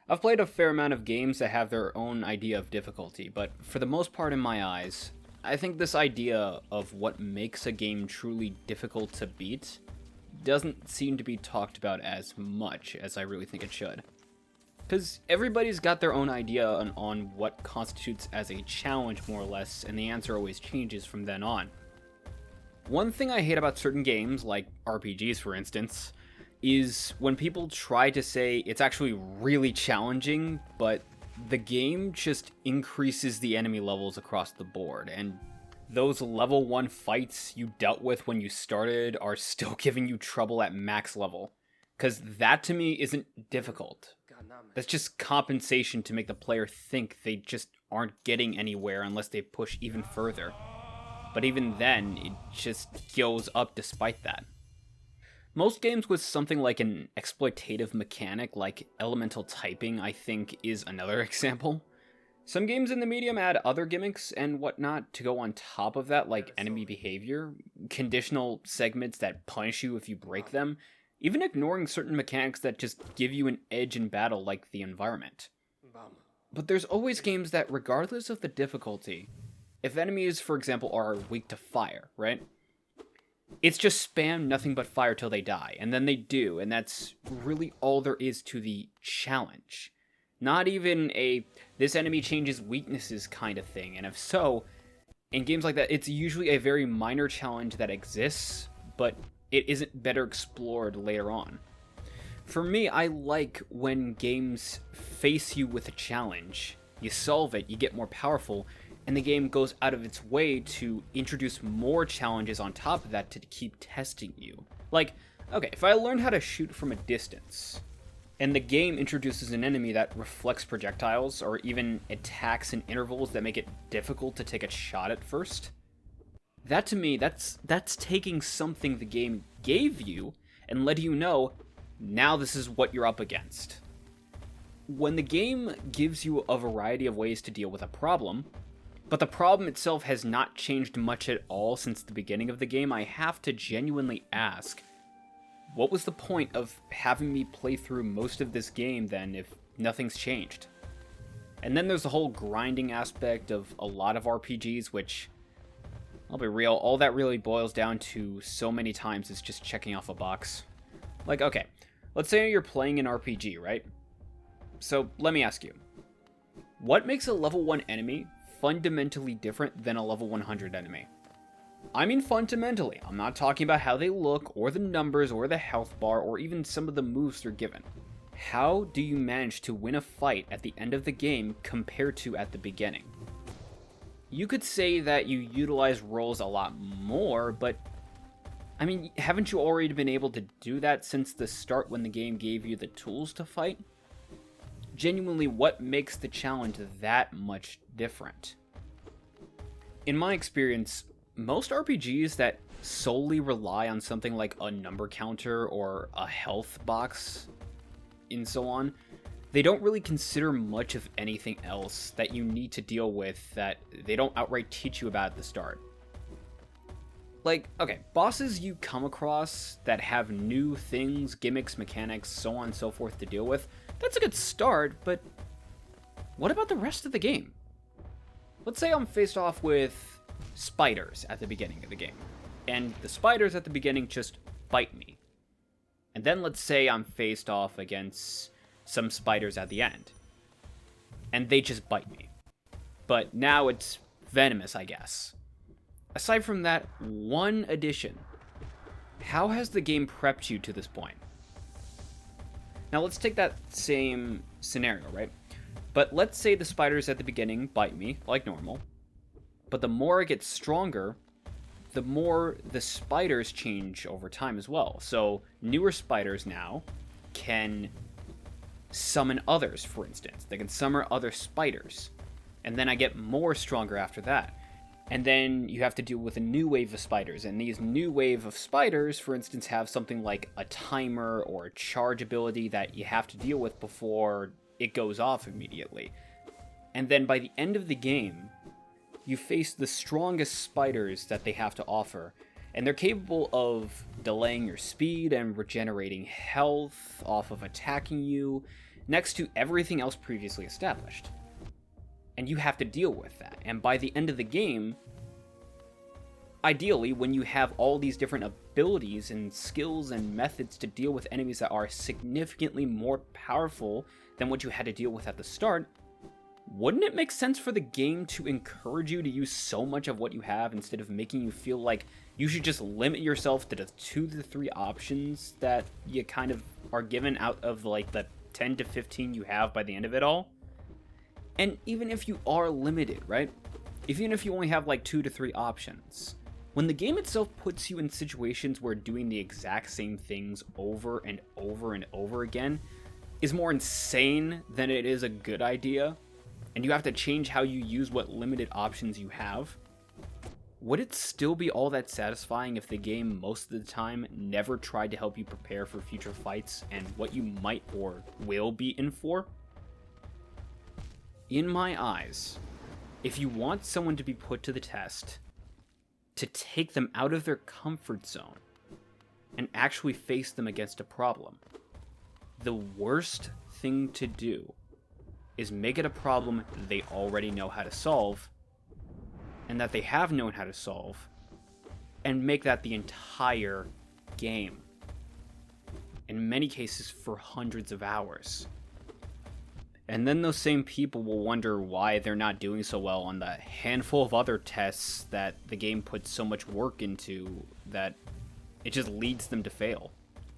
I've played a fair amount of games that have their own idea of difficulty, but for the most part in my eyes, I think this idea of what makes a game truly difficult to beat doesn't seem to be talked about as much as I really think it should. Because everybody's got their own idea on what constitutes as a challenge, more or less, and the answer always changes from then on. One thing I hate about certain games, like RPGs for instance, is when people try to say it's actually really challenging, but the game just increases the enemy levels across the board, and those level 1 fights you dealt with when you started are still giving you trouble at max level. Because that to me isn't difficult. That's just compensation to make the player think they just aren't getting anywhere unless they push even further. But even then, it just goes up despite that. Most games with something like an exploitative mechanic like elemental typing, I think, is another example. Some games in the medium add other gimmicks and whatnot to go on top of that, like enemy behavior, conditional segments that punish you if you break them, even ignoring certain mechanics that just give you an edge in battle like the environment. But there's always games that, regardless of the difficulty, if enemies, for example, are weak to fire, right? It's just spam nothing but fire till they die, and then they do, and that's really all there is to the challenge. Not even a, this enemy changes weaknesses kind of thing, and if so, in games like that, it's usually a very minor challenge that exists, but it isn't better explored later on. For me, I like when games face you with a challenge, you solve it, you get more powerful, and the game goes out of its way to introduce more challenges on top of that to keep testing you. Like, okay, if I learned how to shoot from a distance, and the game introduces an enemy that reflects projectiles, or even attacks in intervals that make it difficult to take a shot at first, that to me, that's taking something the game gave you and letting you know, now this is what you're up against. When the game gives you a variety of ways to deal with a problem, but the problem itself has not changed much at all since the beginning of the game, I have to genuinely ask, what was the point of having me play through most of this game then if nothing's changed? And then there's the whole grinding aspect of a lot of RPGs, which, I'll be real, all that really boils down to so many times is just checking off a box. Like, okay, let's say you're playing an RPG, right? So let me ask you, what makes a level 1 enemy fundamentally different than a level 100 enemy? I mean fundamentally, I'm not talking about how they look, or the numbers, or the health bar, or even some of the moves they're given. How do you manage to win a fight at the end of the game compared to at the beginning? You could say that you utilize rolls a lot more, but I mean, haven't you already been able to do that since the start when the game gave you the tools to fight? Genuinely, what makes the challenge that much different? In my experience, most RPGs that solely rely on something like a number counter or a health box and so on, they don't really consider much of anything else that you need to deal with that they don't outright teach you about at the start. Like, okay, bosses you come across that have new things, gimmicks, mechanics, so on and so forth to deal with, that's a good start, but what about the rest of the game? Let's say I'm faced off with spiders at the beginning of the game, and the spiders at the beginning just bite me. And then let's say I'm faced off against some spiders at the end, and they just bite me. But now it's venomous, I guess. Aside from that one addition, how has the game prepped you to this point? Now let's take that same scenario, right? But let's say the spiders at the beginning bite me, like normal, but the more I get stronger, the more the spiders change over time as well. So newer spiders now can summon others, for instance. They can summon other spiders, and then I get more stronger after that. And then you have to deal with a new wave of spiders, and these new wave of spiders, for instance, have something like a timer or a charge ability that you have to deal with before it goes off immediately. And then by the end of the game, you face the strongest spiders that they have to offer, and they're capable of delaying your speed and regenerating health off of attacking you, next to everything else previously established. And you have to deal with that. And by the end of the game, ideally, when you have all these different abilities and skills and methods to deal with enemies that are significantly more powerful than what you had to deal with at the start, wouldn't it make sense for the game to encourage you to use so much of what you have instead of making you feel like you should just limit yourself to the 2 to 3 options that you kind of are given out of like the 10 to 15 you have by the end of it all? And even if you are limited, right? Even if you only have like 2 to 3 options, when the game itself puts you in situations where doing the exact same things over and over and over again is more insane than it is a good idea, and you have to change how you use what limited options you have, would it still be all that satisfying if the game most of the time never tried to help you prepare for future fights and what you might or will be in for? In my eyes, if you want someone to be put to the test, to take them out of their comfort zone and actually face them against a problem, the worst thing to do is make it a problem they already know how to solve, and that they have known how to solve, and make that the entire game. In many cases, for hundreds of hours. And then those same people will wonder why they're not doing so well on the handful of other tests that the game puts so much work into that it just leads them to fail.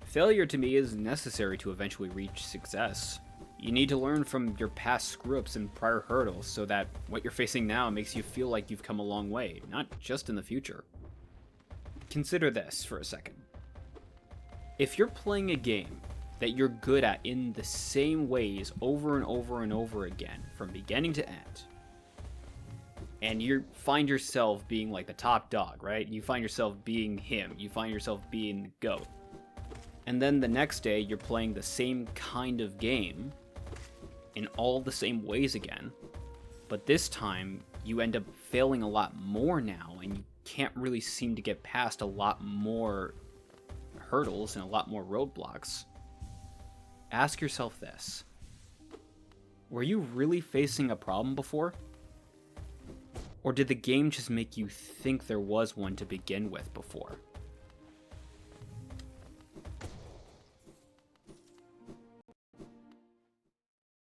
Failure to me is necessary to eventually reach success. You need to learn from your past screw-ups and prior hurdles so that what you're facing now makes you feel like you've come a long way, not just in the future. Consider this for a second. If you're playing a game that you're good at in the same ways over and over and over again, from beginning to end, and you find yourself being like the top dog, right? You find yourself being him, you find yourself being the GOAT. And then the next day you're playing the same kind of game in all the same ways again, but this time you end up failing a lot more now, and you can't really seem to get past a lot more hurdles and a lot more roadblocks. Ask yourself this: were you really facing a problem before? Or did the game just make you think there was one to begin with before?